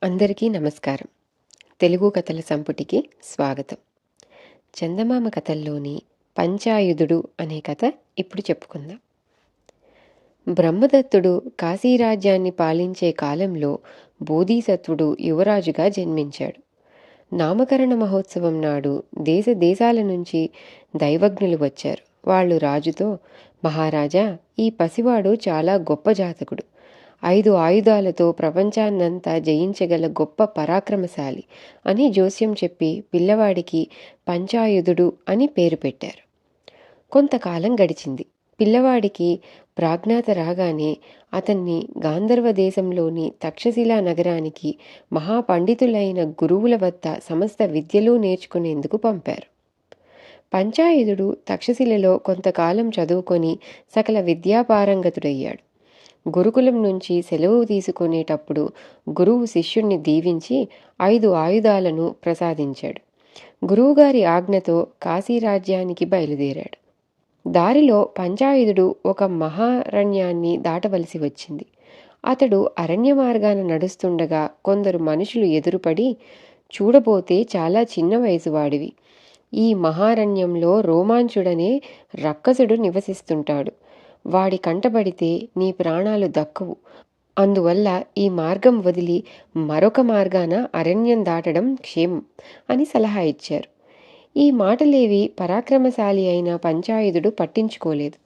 అందరికీ నమస్కారం. తెలుగు కథల సంపుటికి స్వాగతం. చందమామ కథల్లోని పంచాయుధుడు అనే కథ ఇప్పుడు చెప్పుకుందాం. బ్రహ్మదత్తుడు కాశీరాజ్యాన్ని పాలించే కాలంలో బోధిసత్వుడు యువరాజుగా జన్మించాడు. నామకరణ మహోత్సవం నాడు దేశ దేశాల నుంచి దైవజ్ఞులు వచ్చారు. వాళ్ళు రాజుతో, మహారాజా, ఈ పసివాడు చాలా గొప్ప జాతకుడు. 5 ఆయుధాలతో ప్రపంచాన్నంతా జయించగల గొప్ప పరాక్రమశాలి అని జోస్యం చెప్పి పిల్లవాడికి పంచాయుధుడు అని పేరు పెట్టారు. కొంతకాలం గడిచింది. పిల్లవాడికి ప్రాజ్ఞాత రాగానే అతన్ని గాంధర్వ దేశంలోని తక్షశిలా నగరానికి మహాపండితులైన గురువుల వద్ద సమస్త విద్యలు నేర్చుకునేందుకు పంపారు. పంచాయుధుడు తక్షశిలలో కొంతకాలం చదువుకొని సకల విద్యాపారంగతుడయ్యాడు. గురుకులం నుంచి సెలవు తీసుకునేటప్పుడు గురువు శిష్యుణ్ణి దీవించి 5 ఆయుధాలను ప్రసాదించాడు. గురువుగారి ఆజ్ఞతో కాశీరాజ్యానికి బయలుదేరాడు. దారిలో పంచాయుధుడు ఒక మహారణ్యాన్ని దాటవలసి వచ్చింది. అతడు అరణ్య మార్గాన నడుస్తుండగా కొందరు మనుషులు ఎదురుపడి, చూడబోతే చాలా చిన్న వయసు వాడివి. ఈ మహారణ్యంలో రోమాంచుడనే రక్కసుడు నివసిస్తుంటాడు. వాడి కంటబడితే నీ ప్రాణాలు దక్కవు. అందువల్ల ఈ మార్గం వదిలి మరొక మార్గాన అరణ్యం దాటడం క్షేమం అని సలహా ఇచ్చారు. ఈ మాటలేవి పరాక్రమశాలి అయిన పంచాయుధుడు పట్టించుకోలేదు.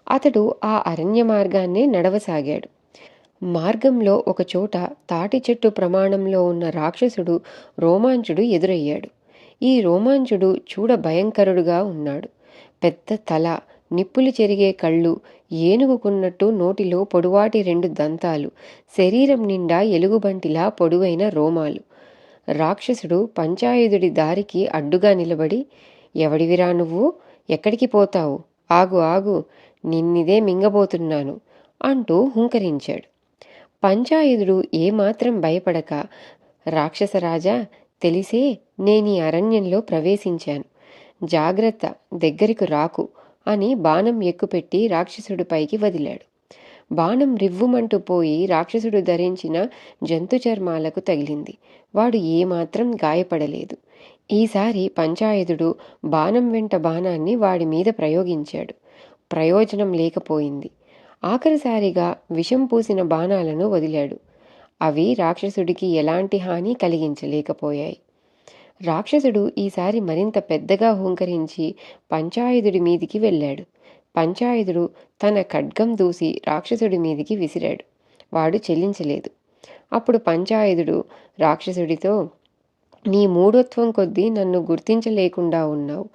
అతడు ఆ అరణ్య మార్గాన్నే నడవసాగాడు. మార్గంలో ఒకచోట తాటి చెట్టు ప్రమాణంలో ఉన్న రాక్షసుడు రోమాంచుడు ఎదురయ్యాడు. ఈ రోమాంచుడు చూడ భయంకరుడుగా ఉన్నాడు. పెద్ద తల, నిప్పులు చెరిగే కళ్ళు, ఏనుగుకున్నట్టు నోటిలో పొడువాటి 2 దంతాలు, శరీరం నిండా ఎలుగుబంటిలా పొడువైన రోమాలు. రాక్షసుడు పంచాయుధుడి దారికి అడ్డుగా నిలబడి, ఎవడివిరా నువ్వు? ఎక్కడికి పోతావు? ఆగు ఆగు, నిన్నిదే మింగబోతున్నాను అంటూ హుంకరించాడు. పంచాయుధుడు ఏమాత్రం భయపడక, రాక్షసరాజా, తెలిసే నేనీ అరణ్యంలో ప్రవేశించాను. జాగ్రత్త, దగ్గరకు రాకు అని బాణం ఎక్కుపెట్టి రాక్షసుడిపైకి వదిలాడు. బాణం రివ్వుమంటూ పోయి రాక్షసుడు ధరించిన జంతు చర్మాలకు తగిలింది. వాడు ఏమాత్రం గాయపడలేదు. ఈసారి పంచాయుధుడు బాణం వెంట బాణాన్ని వాడి మీద ప్రయోగించాడు. ప్రయోజనం లేకపోయింది. ఆఖరిసారిగా విషం పూసిన బాణాలను వదిలాడు. అవి రాక్షసుడికి ఎలాంటి హాని కలిగించలేకపోయాయి. రాక్షసుడు ఈసారి మరింత పెద్దగా హుంకరించి పంచాయుధుడి మీదికి వెళ్ళాడు. పంచాయుధుడు తన ఖడ్గం దూసి రాక్షసుడి మీదికి విసిరాడు. వాడు చెల్లించలేదు. అప్పుడు పంచాయుధుడు రాక్షసుడితో, నీ మూఢత్వం కొద్దీ నన్ను గుర్తించలేకుండా ఉన్నావు.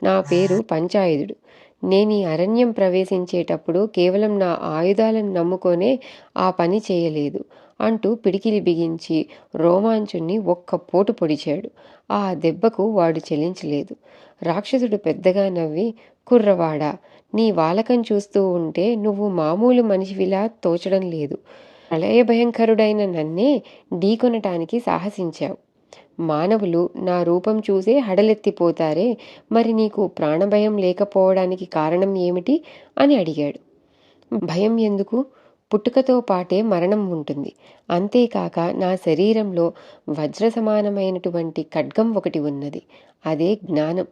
నా పేరు పంచాయుధుడు. నేనీ అరణ్యం ప్రవేశించేటప్పుడు కేవలం నా ఆయుధాలను నమ్ముకొనే ఆ పని చేయలేదు అంటూ పిడికిలి బిగించి రోమాంచుని ఒక్క పోటు పొడిచాడు. ఆ దెబ్బకు వాడు చెల్లించలేదు. రాక్షసుడు పెద్దగా నవ్వి, కుర్రవాడా, నీ వాలకం చూస్తూ ఉంటే నువ్వు మామూలు మనిషివిలా తోచడం లేదు. ప్రళయభయంకరుడైన నన్నే ఢీకొనటానికి సాహసించావు. మానవులు నా రూపం చూసే హడలెత్తిపోతారే, మరి నీకు ప్రాణభయం లేకపోవడానికి కారణం ఏమిటి అని అడిగాడు. భయం ఎందుకు? పుట్టుకతో పాటే మరణం ఉంటుంది. అంతేకాక నా శరీరంలో వజ్ర సమానమైనటువంటి ఖడ్గం ఒకటి ఉన్నది. అదే జ్ఞానం.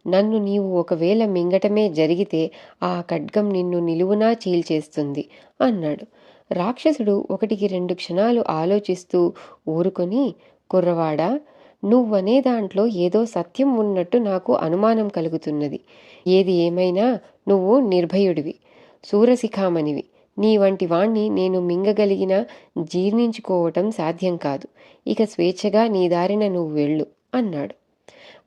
నన్ను నీవు ఒకవేళ మింగటమే జరిగితే ఆ ఖడ్గం నిన్ను నిలువునా చీల్చేస్తుంది అన్నాడు. రాక్షసుడు 1-2 క్షణాలు ఆలోచిస్తూ ఊరుకొని, కుర్రవాడా, నువ్వనే దాంట్లో ఏదో సత్యం ఉన్నట్టు నాకు అనుమానం కలుగుతున్నది. ఏది ఏమైనా నువ్వు నిర్భయుడివి, శూరశిఖామణివి. నీ వంటి వాణ్ణి నేను మింగగలిగినా జీర్ణించుకోవటం సాధ్యం కాదు. ఇక స్వేచ్ఛగా నీ దారిన నువ్వు వెళ్ళు అన్నాడు.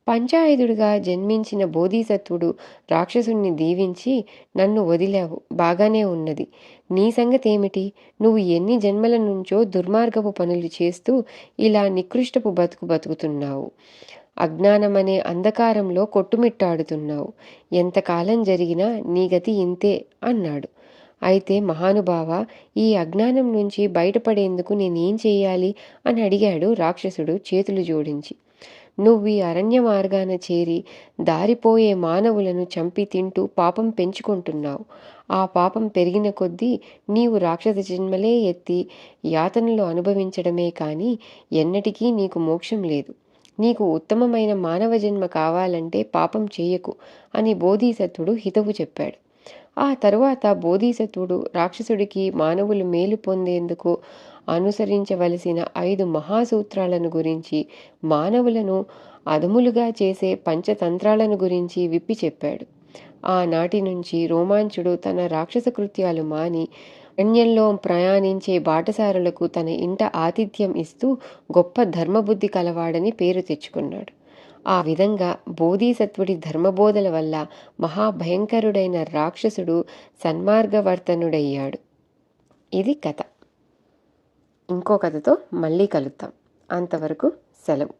పంచాయుధుడిగా జన్మించిన బోధిసత్వుడు రాక్షసుణ్ణి దీవించి, నన్ను వదిలావు, బాగానే ఉన్నది. నీ సంగతేమిటి? నువ్వు ఎన్ని జన్మల నుంచో దుర్మార్గపు పనులు చేస్తూ ఇలా నికృష్టపు బతుకు బతుకుతున్నావు. అజ్ఞానమనే అంధకారంలో కొట్టుమిట్టాడుతున్నావు. ఎంతకాలం జరిగినా నీ గతి ఇంతే అన్నాడు. అయితే మహానుభావ, ఈ అజ్ఞానం నుంచి బయటపడేందుకు నేనేం చెయ్యాలి అని అడిగాడు రాక్షసుడు చేతులు జోడించి. నువ్వీ అరణ్య మార్గాన చేరి దారిపోయే మానవులను చంపి తింటూ పాపం పెంచుకుంటున్నావు. ఆ పాపం పెరిగిన కొద్దీ నీవు రాక్షస జన్మలే ఎత్తి యాతనలు అనుభవించడమే కాని ఎన్నటికీ నీకు మోక్షం లేదు. నీకు ఉత్తమమైన మానవ జన్మ కావాలంటే పాపం చేయకు అని బోధిసత్వుడు హితవు చెప్పాడు. ఆ తరువాత బోధిసత్వుడు రాక్షసుడికి మానవులు మేలు పొందేందుకు అనుసరించవలసిన 5 మహాసూత్రాలను గురించి, మానవులను అధములుగా చేసే పంచతంత్రాలను గురించి విప్పి చెప్పాడు. ఆనాటి నుంచి రోమాంచుడు తన రాక్షస కృత్యాలు మాని అరణ్యంలో ప్రయాణించే బాటసారులకు తన ఇంట ఆతిథ్యం ఇస్తూ గొప్ప ధర్మబుద్ధి కలవాడని పేరు తెచ్చుకున్నాడు. ఆ విధంగా బోధిసత్వుడి ధర్మబోధల వల్ల మహాభయంకరుడైన రాక్షసుడు సన్మార్గవర్తనుడయ్యాడు. ఇది కథ. ఇంకో కథతో మళ్ళీ కలుద్దాం. అంతవరకు సెలవు.